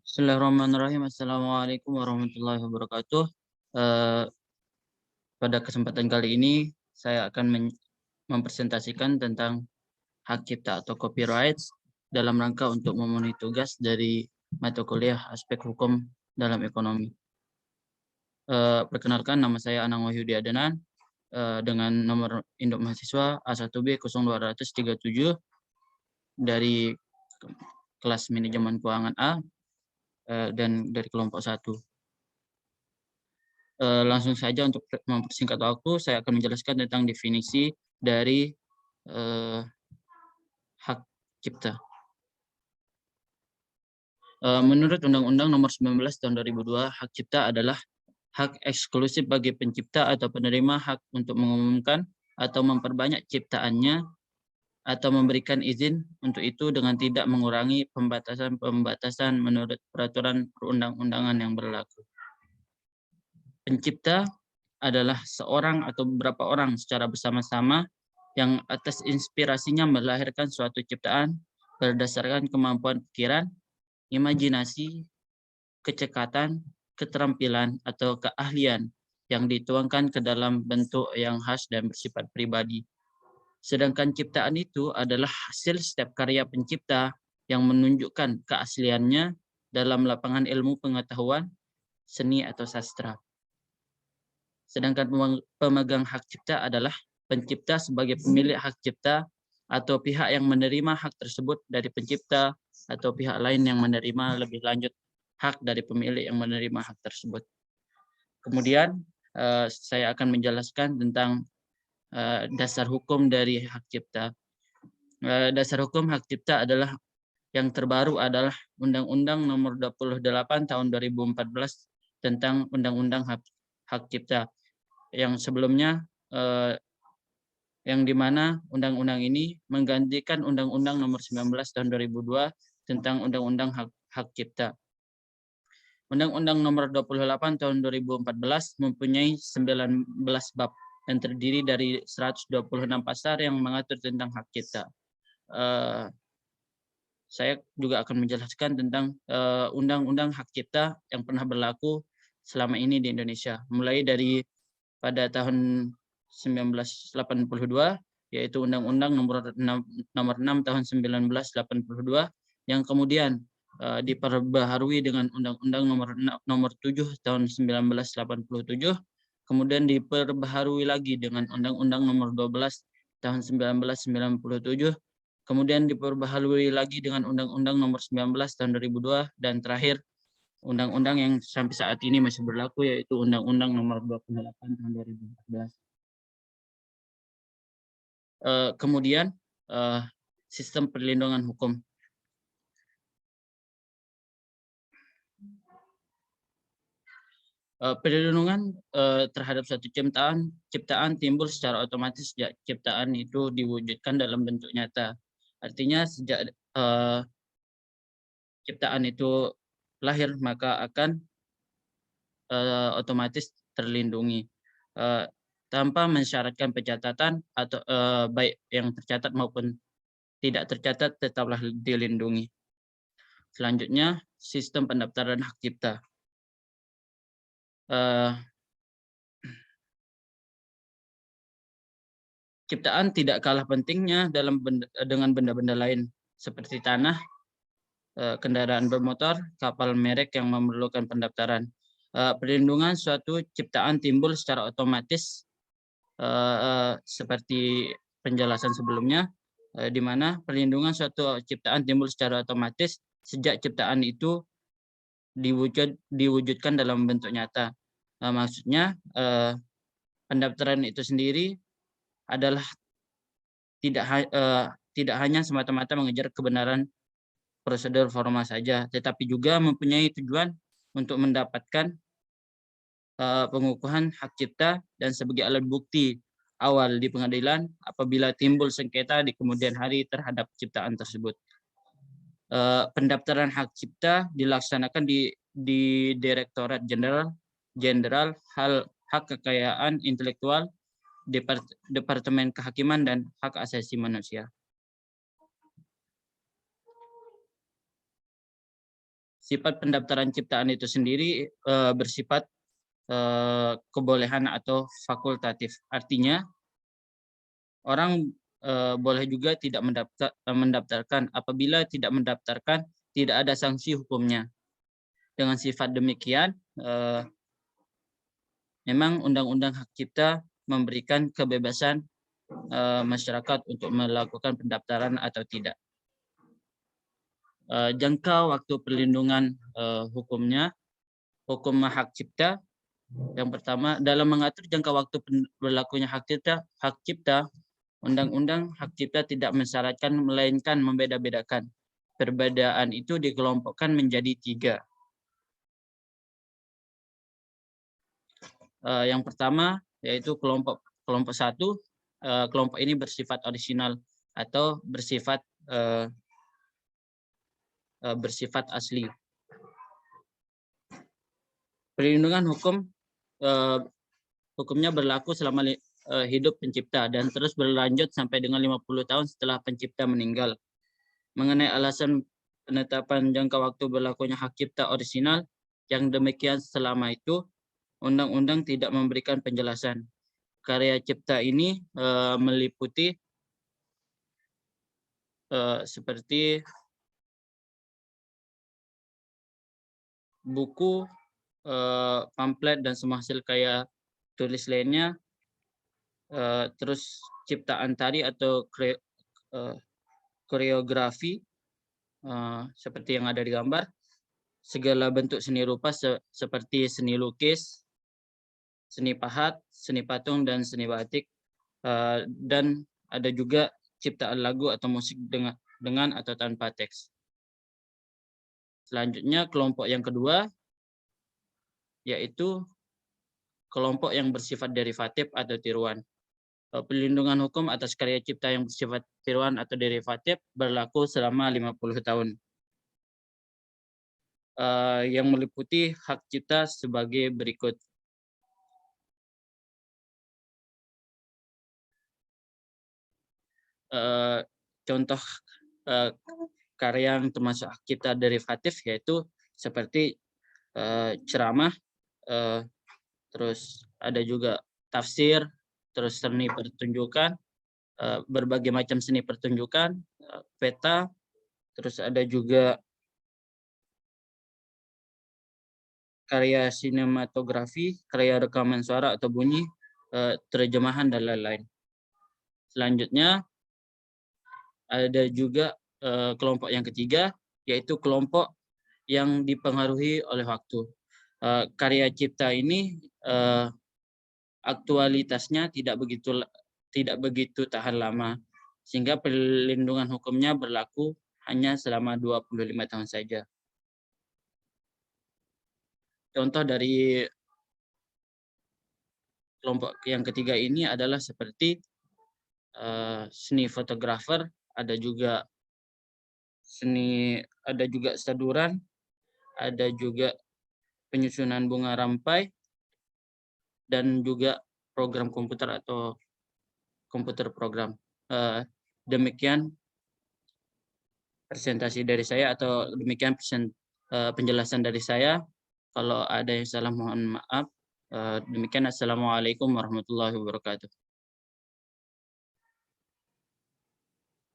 Bismillahirrahmanirrahim. Assalamualaikum warahmatullahi wabarakatuh. Eh, Pada kesempatan kali ini saya akan mempresentasikan tentang hak cipta atau copyright dalam rangka untuk memenuhi tugas dari mata kuliah aspek hukum dalam ekonomi. Perkenalkan, nama saya Anang Wahyudi Adenan dengan nomor induk mahasiswa A1B 0237 dari kelas manajemen keuangan A dan dari kelompok 1. Langsung saja untuk mempersingkat waktu, saya akan menjelaskan tentang definisi dari hak cipta. Menurut Undang-Undang Nomor 19 Tahun 2002, hak cipta adalah hak eksklusif bagi pencipta atau penerima hak untuk mengumumkan atau memperbanyak ciptaannya atau memberikan izin untuk itu dengan tidak mengurangi pembatasan-pembatasan menurut peraturan perundang-undangan yang berlaku. Pencipta adalah seorang atau beberapa orang secara bersama-sama yang atas inspirasinya melahirkan suatu ciptaan berdasarkan kemampuan pikiran, imajinasi, kecekatan, keterampilan, atau keahlian yang dituangkan ke dalam bentuk yang khas dan bersifat pribadi. Sedangkan ciptaan itu adalah hasil setiap karya pencipta yang menunjukkan keasliannya dalam lapangan ilmu pengetahuan, seni, atau sastra. Sedangkan pemegang hak cipta adalah pencipta sebagai pemilik hak cipta atau pihak yang menerima hak tersebut dari pencipta atau pihak lain yang menerima lebih lanjut hak dari pemilik yang menerima hak tersebut. Kemudian saya akan menjelaskan tentang dasar hukum dari hak cipta. Dasar hukum hak cipta adalah yang terbaru adalah Undang-Undang Nomor 28 Tahun 2014 tentang Undang-Undang Hak Cipta. Yang sebelumnya yang dimana undang-undang ini menggantikan Undang-Undang Nomor 19 Tahun 2002 tentang Undang-Undang Hak Cipta. Undang-Undang Nomor 28 Tahun 2014 mempunyai 19 bab dan terdiri dari 126 pasal yang mengatur tentang hak cipta. Saya juga akan menjelaskan tentang undang-undang hak cipta yang pernah berlaku selama ini di Indonesia, mulai dari pada tahun 1982, yaitu Undang-Undang Nomor 6 Tahun 1982, yang kemudian diperbaharui dengan Undang-Undang Nomor 7 Tahun 1987, kemudian diperbaharui lagi dengan Undang-Undang Nomor 12 Tahun 1997, kemudian diperbaharui lagi dengan Undang-Undang Nomor 19 Tahun 2002, dan terakhir undang-undang yang sampai saat ini masih berlaku, yaitu Undang-Undang Nomor 28 Tahun 2014. Kemudian sistem perlindungan hukum. Perlindungan terhadap suatu ciptaan timbul secara otomatis sejak ciptaan itu diwujudkan dalam bentuk nyata. Artinya sejak ciptaan itu lahir maka akan otomatis terlindungi tanpa mensyaratkan pencatatan atau baik yang tercatat maupun tidak tercatat tetaplah dilindungi. Selanjutnya, sistem pendaftaran hak cipta. Ciptaan tidak kalah pentingnya dengan benda-benda lain seperti tanah, kendaraan bermotor, kapal merek yang memerlukan pendaftaran. Perlindungan suatu ciptaan timbul secara otomatis seperti penjelasan sebelumnya, di mana perlindungan suatu ciptaan timbul secara otomatis sejak ciptaan itu diwujudkan dalam bentuk nyata. Maksudnya pendaftaran itu sendiri adalah tidak hanya semata-mata mengejar kebenaran prosedur formal saja, tetapi juga mempunyai tujuan untuk mendapatkan pengukuhan hak cipta dan sebagai alat bukti awal di pengadilan apabila timbul sengketa di kemudian hari terhadap ciptaan tersebut. Pendaftaran hak cipta dilaksanakan di Direktorat Jenderal Hak Kekayaan Intelektual, Departemen Kehakiman dan Hak Asasi Manusia. Sifat pendaftaran ciptaan itu sendiri bersifat kebolehan atau fakultatif. Artinya orang boleh juga tidak mendaftarkan. Apabila tidak mendaftarkan, tidak ada sanksi hukumnya. Dengan sifat demikian, memang Undang-Undang Hak Cipta memberikan kebebasan masyarakat untuk melakukan pendaftaran atau tidak. Jangka waktu perlindungan hukumnya, hukum hak cipta. Yang pertama, dalam mengatur jangka waktu berlakunya hak cipta, Undang-Undang Hak Cipta tidak mensyaratkan melainkan membeda-bedakan. Perbedaan itu dikelompokkan menjadi 3. Yang pertama yaitu kelompok 1. Kelompok ini bersifat orisinal atau bersifat asli. Perlindungan hukumnya berlaku selama hidup pencipta dan terus berlanjut sampai dengan 50 tahun setelah pencipta meninggal. Mengenai alasan penetapan jangka waktu berlakunya hak cipta orisinal yang demikian selama itu, Undang-undang tidak memberikan penjelasan. Karya cipta ini meliputi seperti buku, pamflet, dan semua hasil karya tulis lainnya, terus ciptaan tari atau koreografi seperti yang ada di gambar, segala bentuk seni rupa seperti seni lukis, seni pahat, seni patung, dan seni batik, dan ada juga ciptaan lagu atau musik dengan atau tanpa teks. Selanjutnya kelompok yang kedua yaitu kelompok yang bersifat derivatif atau tiruan. Perlindungan hukum atas karya cipta yang bersifat tiruan atau derivatif berlaku selama 50 tahun. Yang meliputi hak cipta sebagai berikut. Contoh karya yang termasuk hak cipta derivatif yaitu seperti ceramah, terus ada juga tafsir, terus seni pertunjukan, berbagai macam seni pertunjukan, peta, terus ada juga karya sinematografi, karya rekaman suara atau bunyi, terjemahan, dan lain-lain. Selanjutnya ada juga kelompok yang ketiga, yaitu kelompok yang dipengaruhi oleh waktu. Karya cipta ini aktualitasnya tidak begitu tahan lama, sehingga perlindungan hukumnya berlaku hanya selama 25 tahun saja. Contoh dari kelompok yang ketiga ini adalah seperti seni fotografer, ada juga saduran, ada juga penyusunan bunga rampai, dan juga program komputer atau komputer program. Demikian presentasi dari saya, atau demikian penjelasan dari saya. Kalau ada yang salah mohon maaf. Demikian, assalamualaikum warahmatullahi wabarakatuh.